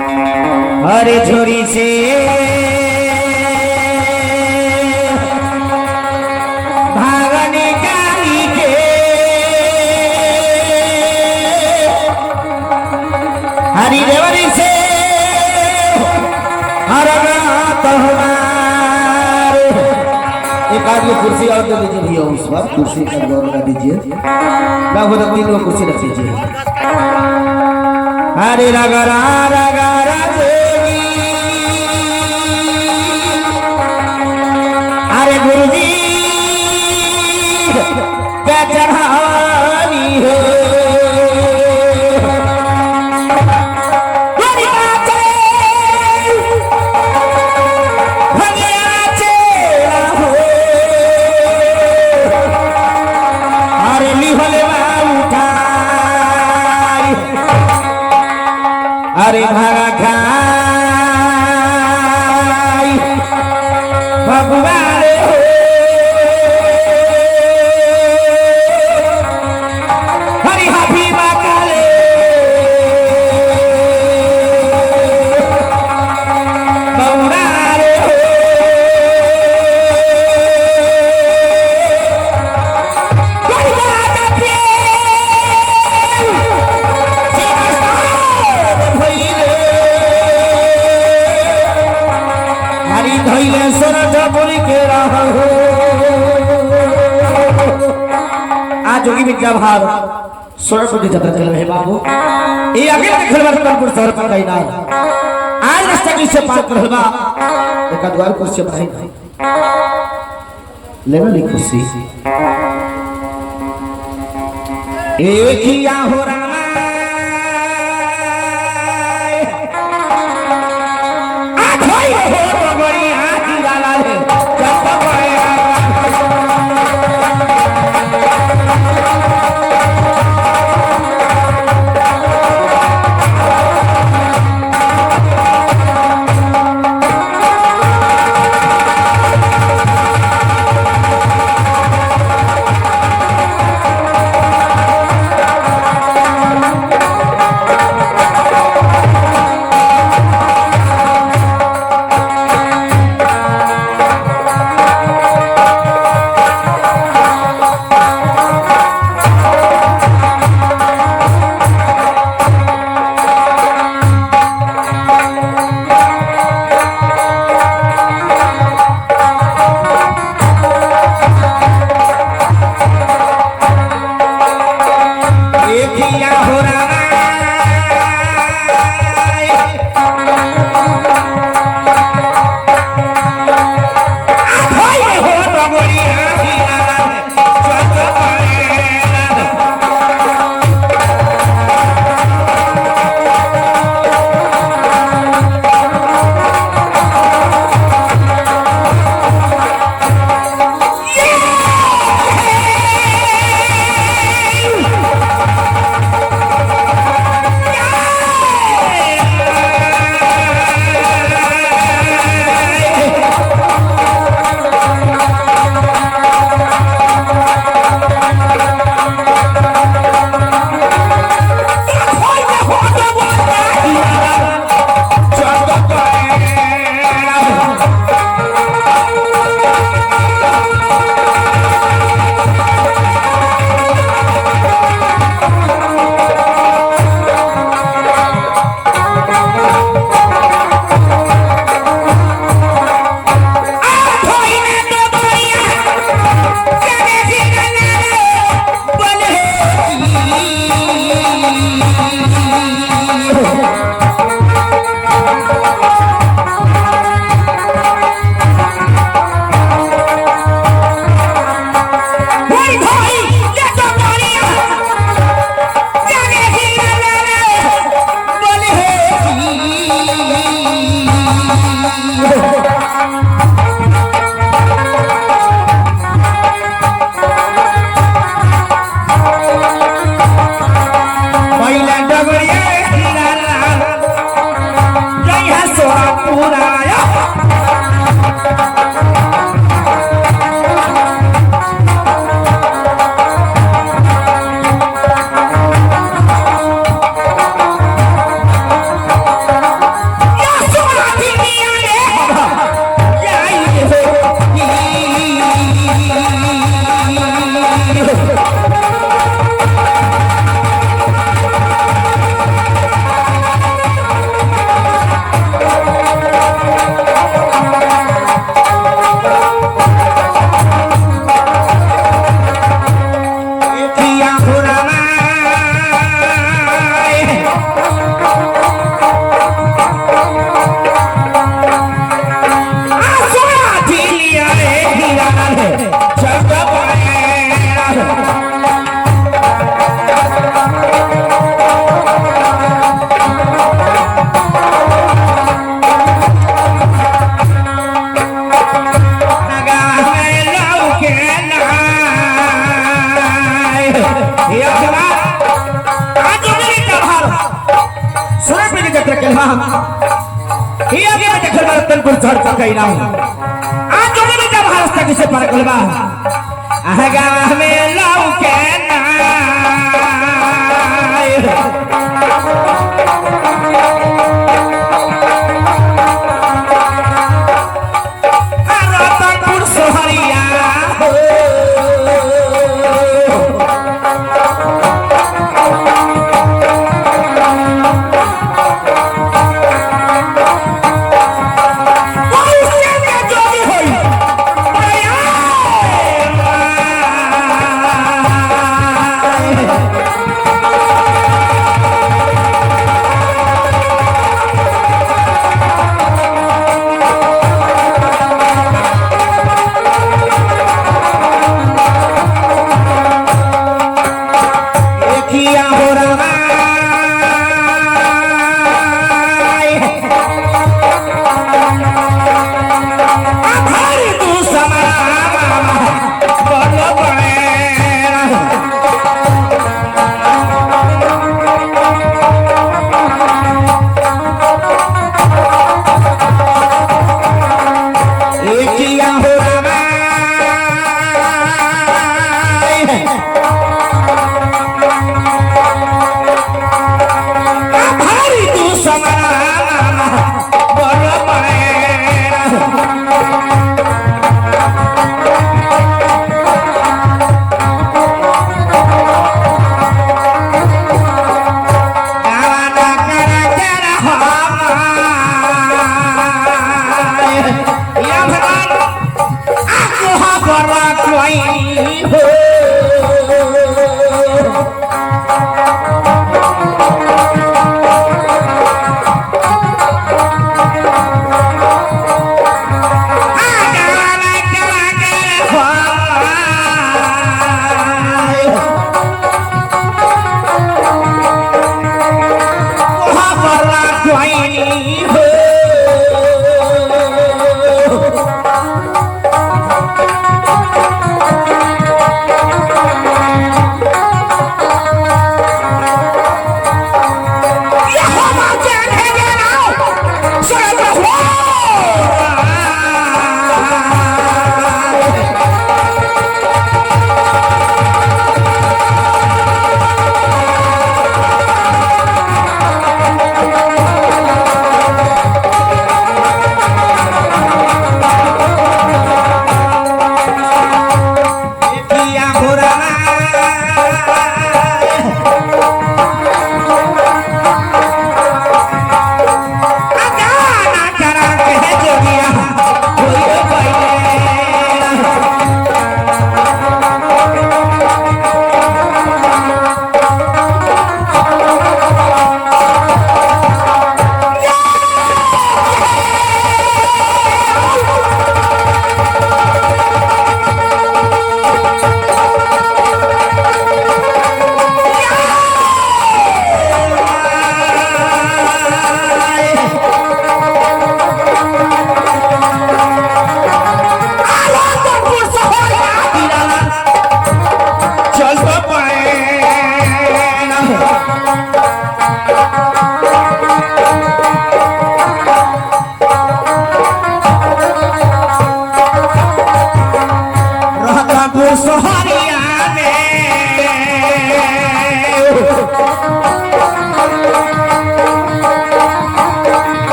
हरे झोरी से भागने गाड़ी के हरी रेवरी से हर एक आदमी कुर्सी और दे दीजिए भैया उस वक्त कुर्सी का गौर कर दीजिए ना वो तीन लोग कुर्सी रख दीजिए हरे रगरा रगरा देवी अरे गुरुजी क्या चढ़ानी है अरे भागा खाई भगवान हो हरि हाफी बाकाले बौरारे हो आज जोगी विद्या भार स्वर्ण की जगत चल रहे बाबू ये आगे देखल बार कानपुर शहर पर कहीं ना आज रास्ता की से पार कर बा एक द्वार कुर्सी पर नहीं लेना ली कुर्सी एक ही या हो रामा आज होई हो बड़ी हाथी डाला है ही आगे में देखल रतनपुर शहर पकई ना आज जो में जब रास्ता किसे पार करबा आगा में लाऊ के ना रतनपुर शहरिया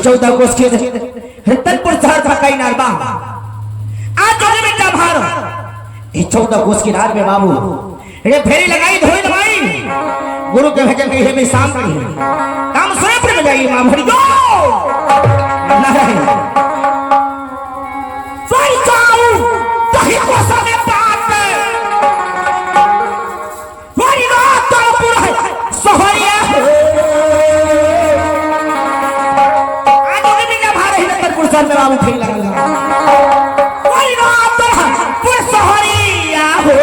14 कोस के रतनपुर शहर का कई नार बा आज जोगे में क्या भार ये 14 कोस की रात में बाबू ये फेरी लगाई धोई दवाई गुरु के भजन कही में शाम करी काम सुरपुर में जाइए मां भरी गो नारायण सोई जाऊ तही को समय पात वरी रात तो पूरा सोहरिया आज जोगे में क्या भार है रतनपुर शहर में बाबू फेरी लगा वरी रात तो पूरा सोहरिया हो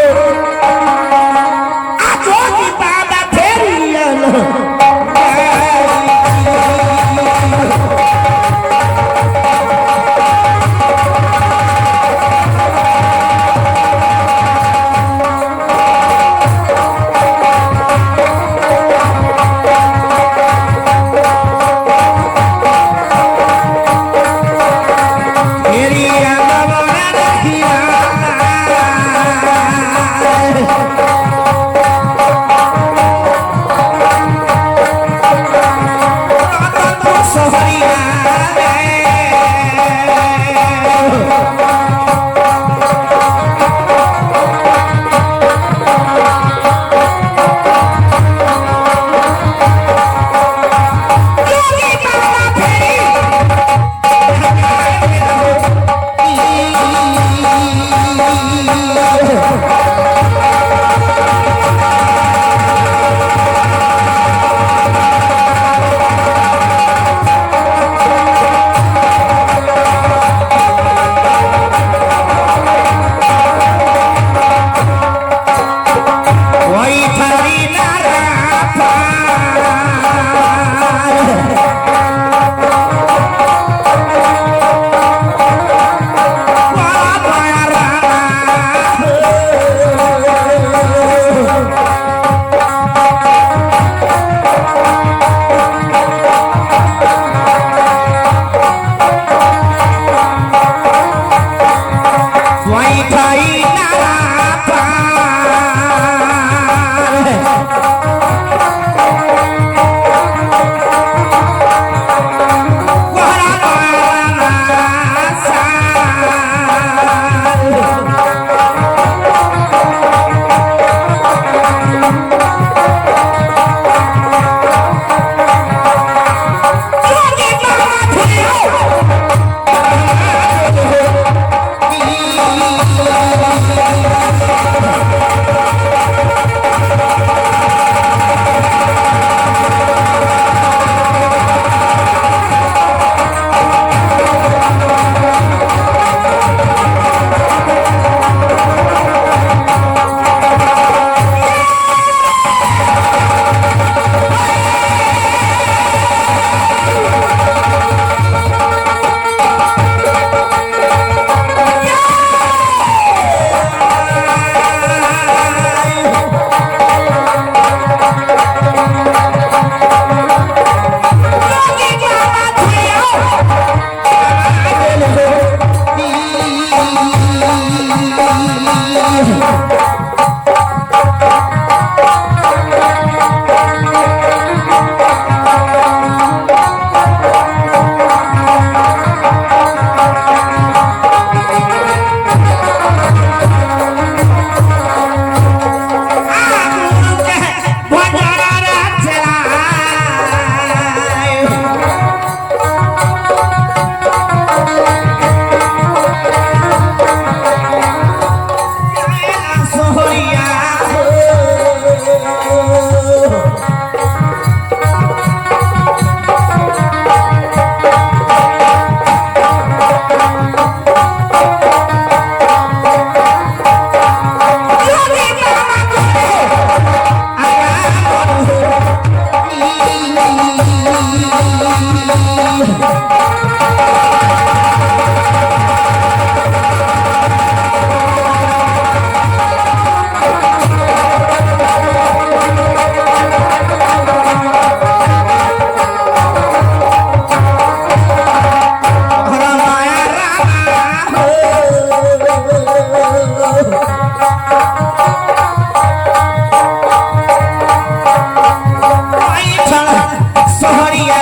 सोहरिया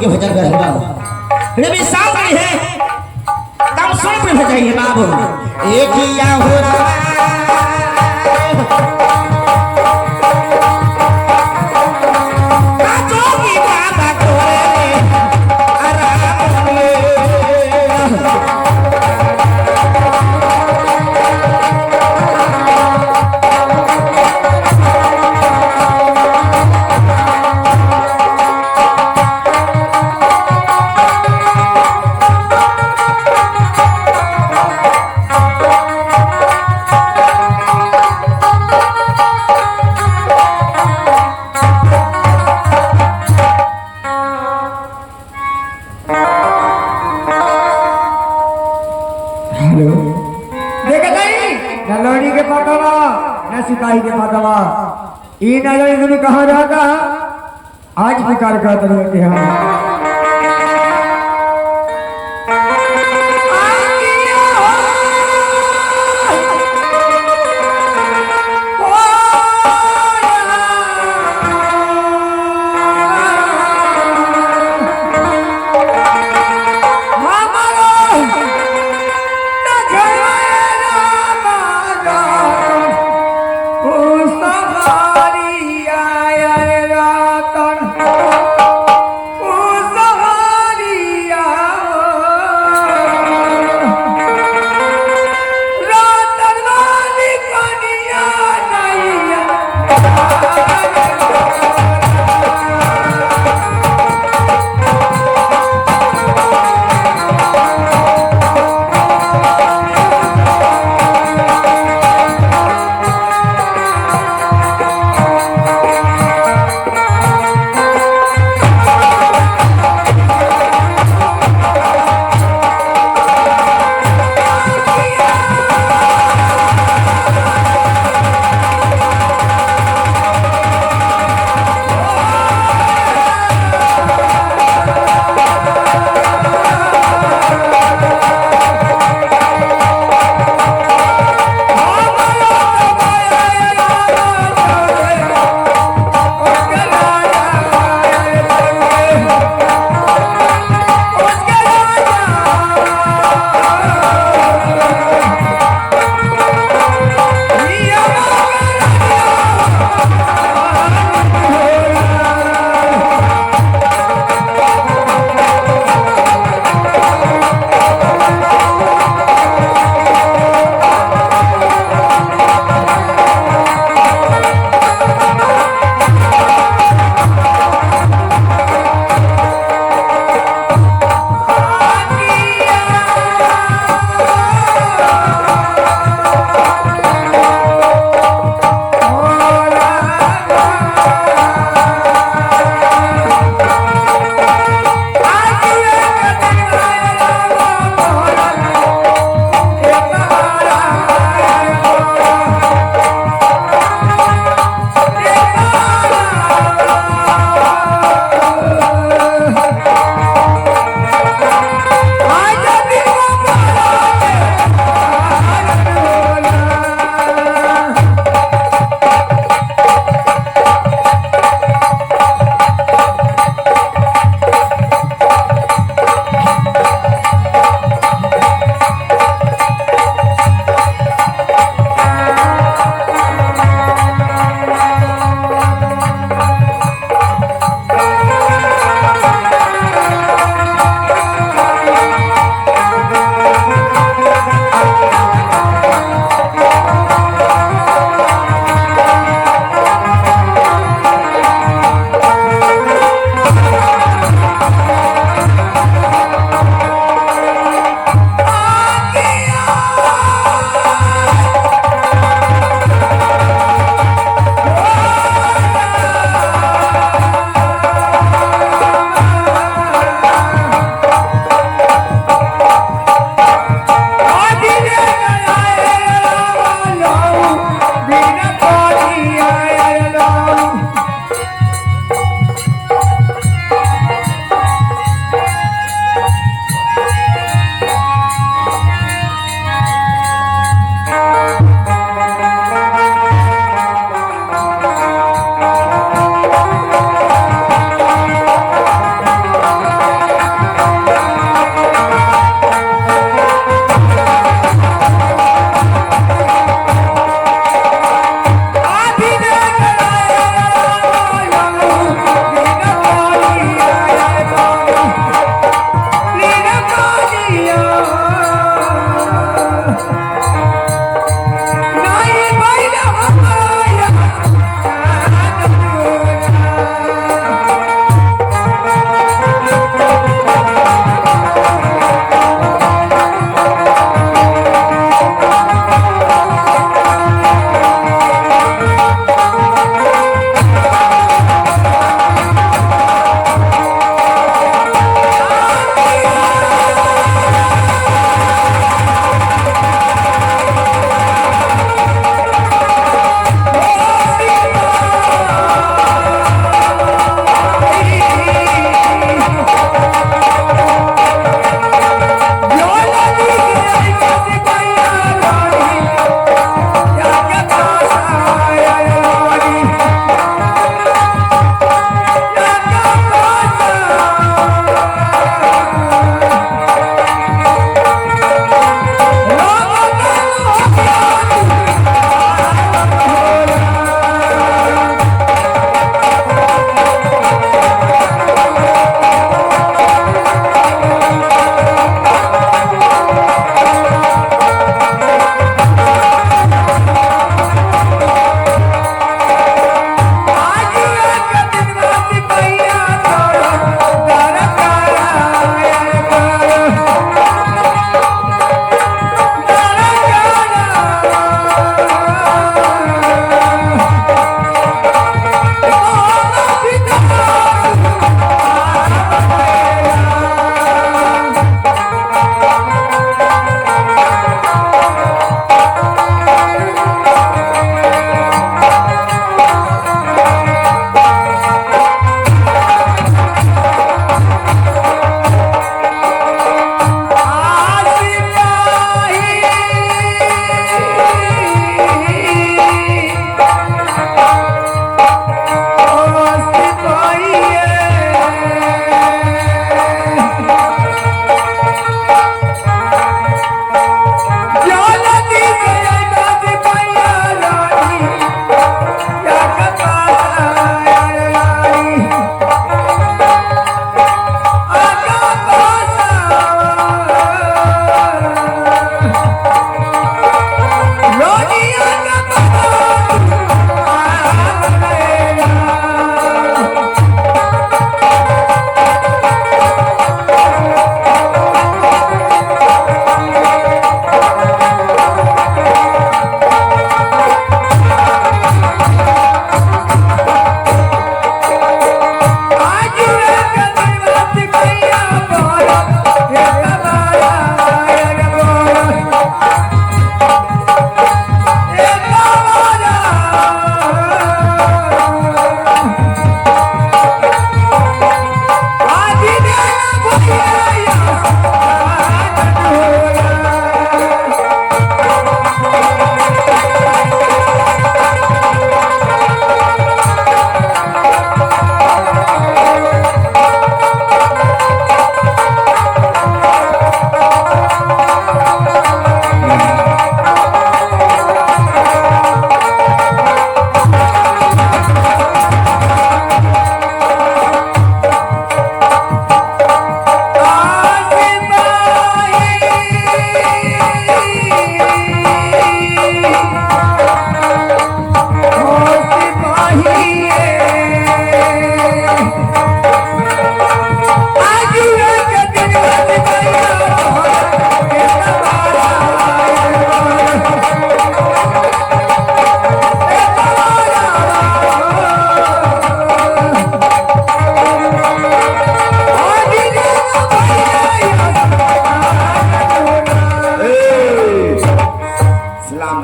के भजन कर बाबू रे भी सामने है तब सुन पे भजाइए बाबू एक ही या हो रहा नलोड़ी के पतवा न सिपाही के पतवा ई नलोड़ी तुम्हें कहाँ रहता आज विकार करते रहते हैं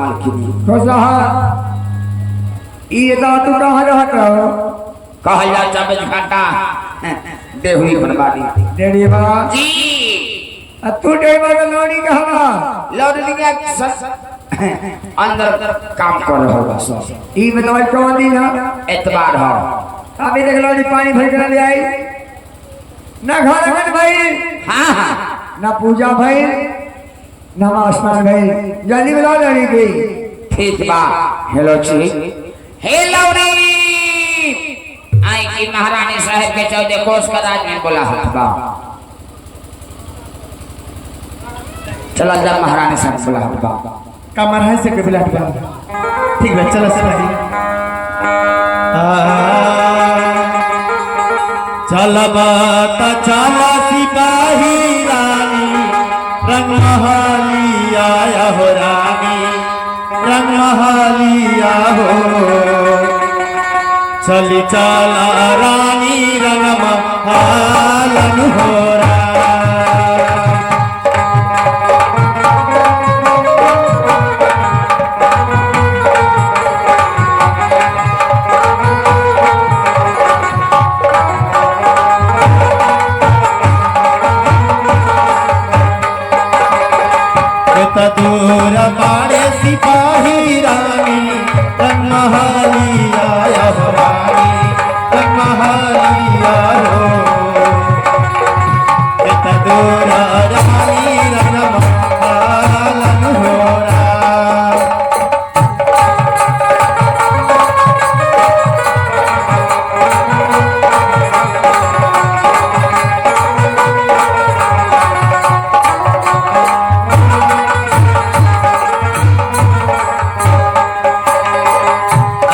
मालकिनी। खुश रहा। ये तो तू कहाँ रहत रहो? कहल जा चाबे घाटा देहुई बनवाड़ी डेढ़ी बाबा जी। तू डेढ़ बाबा लोड़ी कहाँ? लौटलिया अंदर काम कर रहा होगा सब। ई बताओ कौन दिन है? एतबार हो। अभी देख लो पानी भर कर ले आई ना घर में भाई। हाँ हाँ ना पूजा भाई ना स्नान भाई। जल्दी बुला लड़ी गई। ठीक बा। हेलो जी। हेलो रे आई की महारानी साहब के 14 कोस का राज में बोला हवा। चला जा महारानी साहब बोला हवा। कमर है से कभी लट गया। ठीक है चलो सही। चलबा ता चला सिपाही रानी रंगमहाली आया हो रानी रंगमहाली हो। चली चला रानी रंगमहालन हो रा। दूर बाड़े सिपाही रानी रंगमहाली आया हो रानी रंगमहाली हो। दूर रानी रंगमहालन हो रा।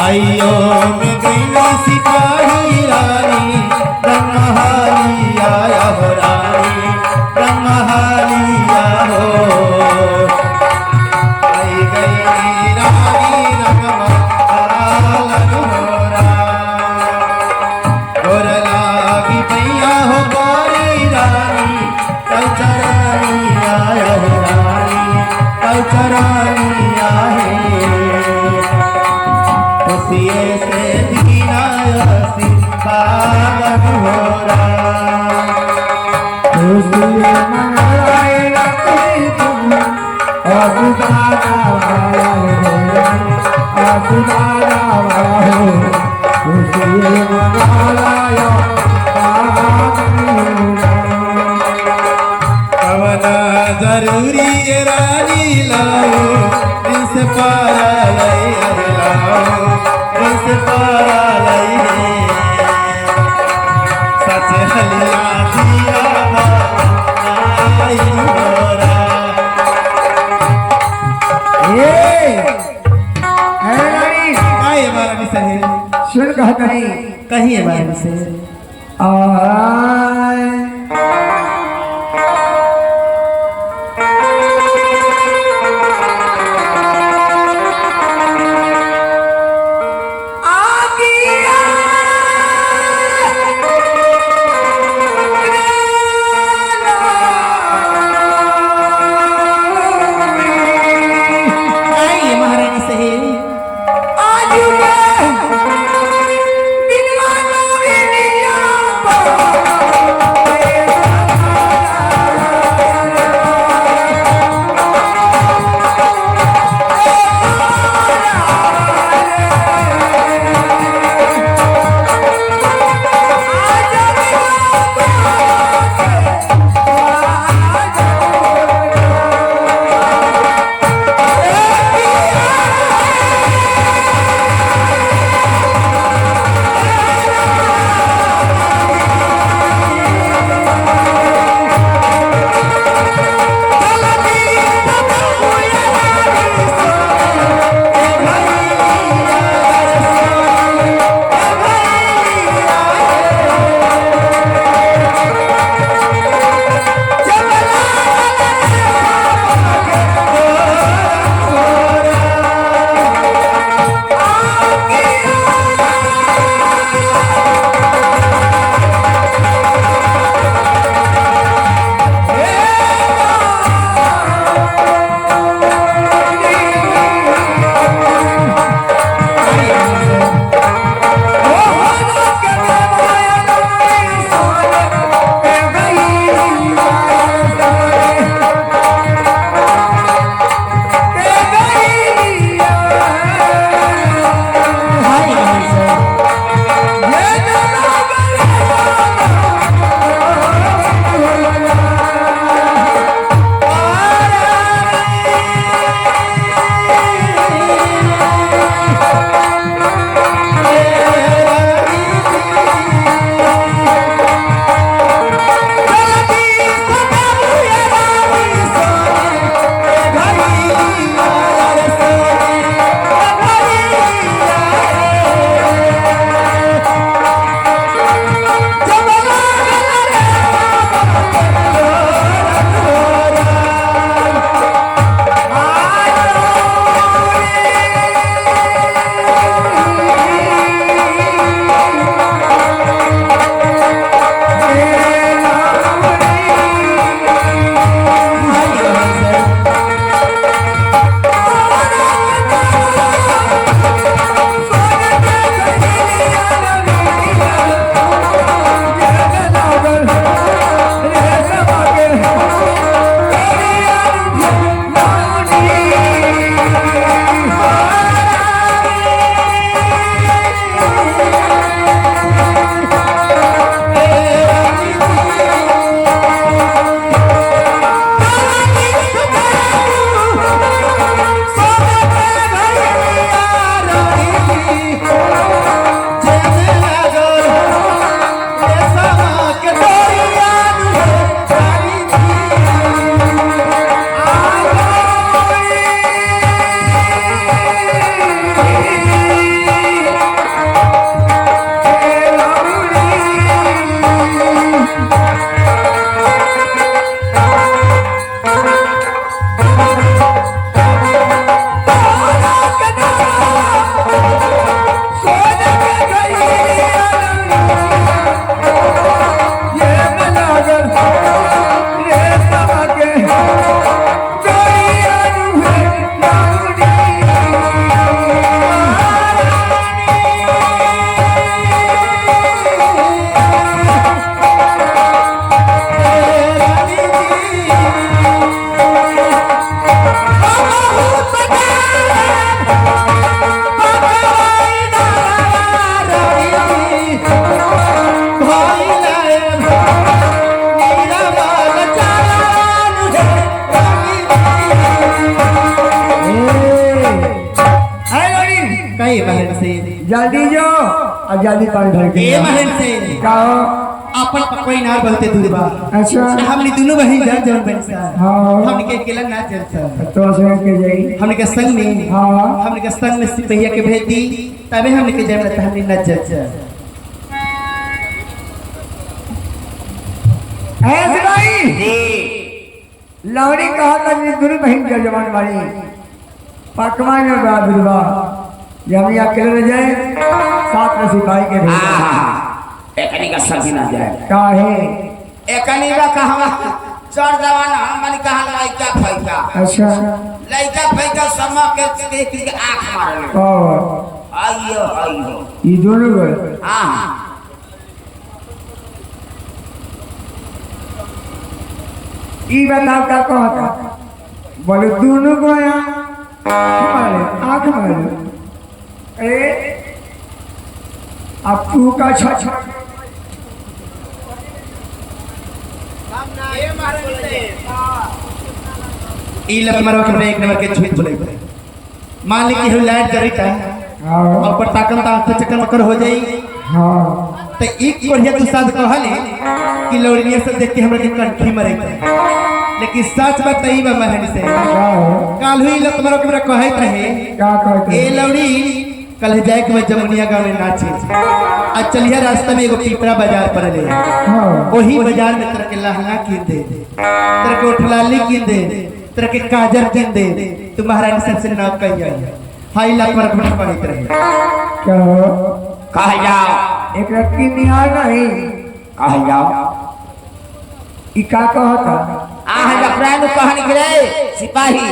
आइयो में गई सिपाही रानी रंगमहाली आया हो रानी रंगमहाली हो। आई गई रानी रंगमहालन हो रा। और लागी भैया हो बारी रानी कलचरानी आया हो रानी कलचरानी आए। खुशिये से दीनायसी पावन हो रा। खुशिये मंगलाए रखी तुम असुदारा वाला हो असुदारा वाला हो। खुशिये मंगलाया कवना जरूरी ये रानी लाओ इस पारा लई लाओ इस पारा लई। सच हलिया दिया आई हो रा। रानी आई हमारा सही सुन कहा कहीं कहीं हमारे से आज जल्दी जो और जल्दी पानी भर के ए लाओ। महल से का हो? अपन पकोई नार बोलते दूर बा अच्छा हमनी दोनों बहन जा जवन बन सा हाँ हमनी के अकेला ना चल सा तो से के जाई हमनी के संग में हाँ हमनी के संग में सिपहिया के भेज दी तबे हमनी के जाए त हमनी न चल सा ऐसे भाई लौड़ी कहा था कि गुरु बहन के जवान वाली पकवान में बहादुर बा जब हम अकेले रह जाए साथ में सिपाही के भेज एकनी का सब्जी ना जाए काहे एकनी का कहवा चढ़ जवान हमनी कहा लइका फैका अच्छा लइका फैका समा के आंख मारले और आइयो आइयो ये दोनों गए हां ई बताओ क्या कहता बोले दोनों को मारे आंख मारे ए अब तू का छ ई लत मरवा के एक नंबर के झूठ बोले मान ली कि हम लाइट जरी था हाँ और पर ताकम ता आंख चक्कर मकर हो जाई हाँ तो एक बढ़िया तू साथ कहले कि लौड़िया से देख के हमरा के कंठी मरे लेकिन सच बात ई बा महल से क्या हो काल हुई लत मरवा के हमरा कहत रहे क्या कहते ए लौड़ी कल जाए के मैं जमुनिया गांव में नाचे आ चलिया रास्ता में एगो पिपरा बाजार पर ले हाँ वही बाजार में तरह के लहंगा कीन दे तरह के उठलाली कीन दे तरह के काजर कीन दे तू महारानी सबसे नाम कह जाए हाई ला पर अपना पढ़ित रहे क्या हो कह जाओ एक लड़की निहार नहीं कह जाओ ई का कहता आह जकरानु कहन गिरे सिपाही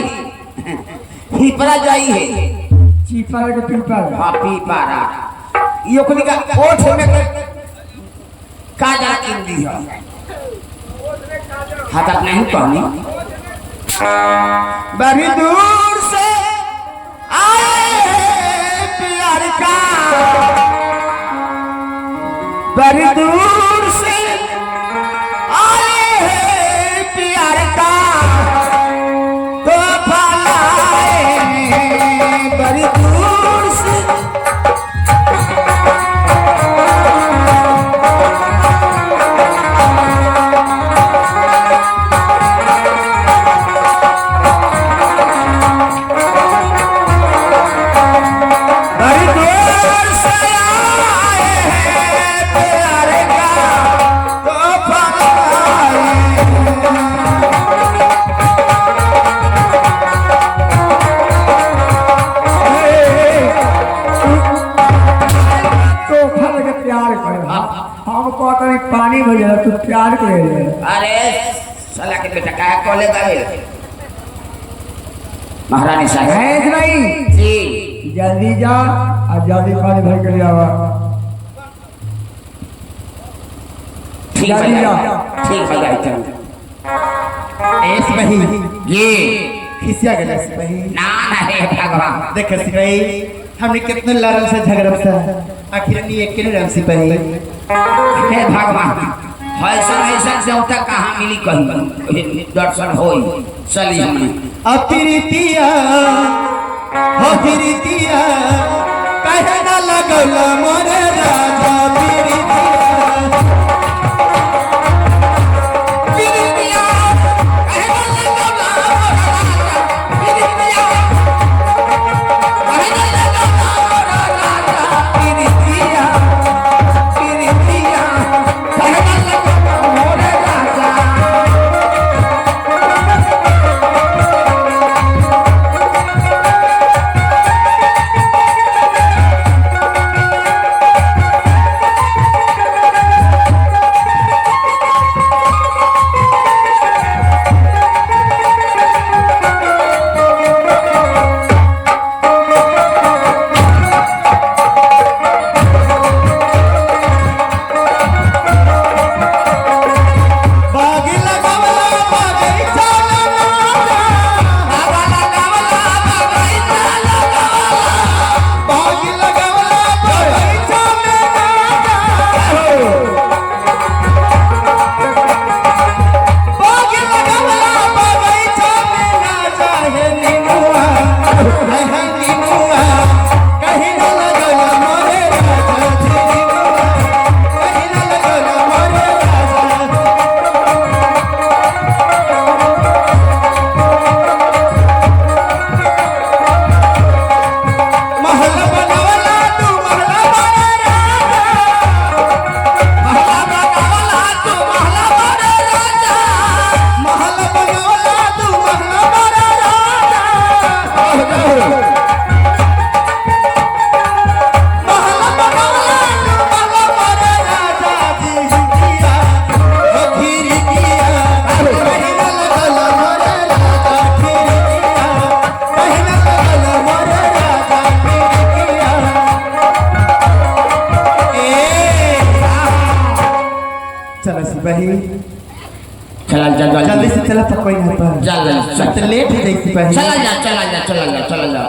हिपरा जाई है चीपर के पीपर पापी पारा यो कोनी का ओठ में काजर किन दी है हाथ नहीं कहनी बड़ी दूर से आए प्यार का बड़ी दूर से आए प्यार का तो भलाए बड़ी दूर से बड़ी दूर से आए प्यार का तो भलाए तो फल के प्यार कर हम कहते हैं पानी भैया तू प्यार करे अरे साला के बेटा क्या कॉले गए महारानी साहब है नहीं जी जल्दी जा और जल्दी पानी भर के ले आवा ठीक जल्दी है जा। ठीक है चल ए सिपाही ये खिसिया गला सिपाही ना ना हे भगवान देख सिपाही हमने कितने लड़ल से झगड़म से आखिर नहीं एक के रम सिपाही हे भगवान ऐसा ऐसा से होता कहाँ मिली कहीं दर्शन होई चली हमने अतिरितिया हो तिरितिया कहे ना लगल मोरे राजा तिरितिया पिरितिया कहे ना लगला पिरितिया कहे ना लगला पिरितिया पिरितिया कहे ना लगला मोरे राजा चला सिपाही चला जा जल्दी से चला पकवाई ना पर जा लेट हो जाए सिपाही चला जा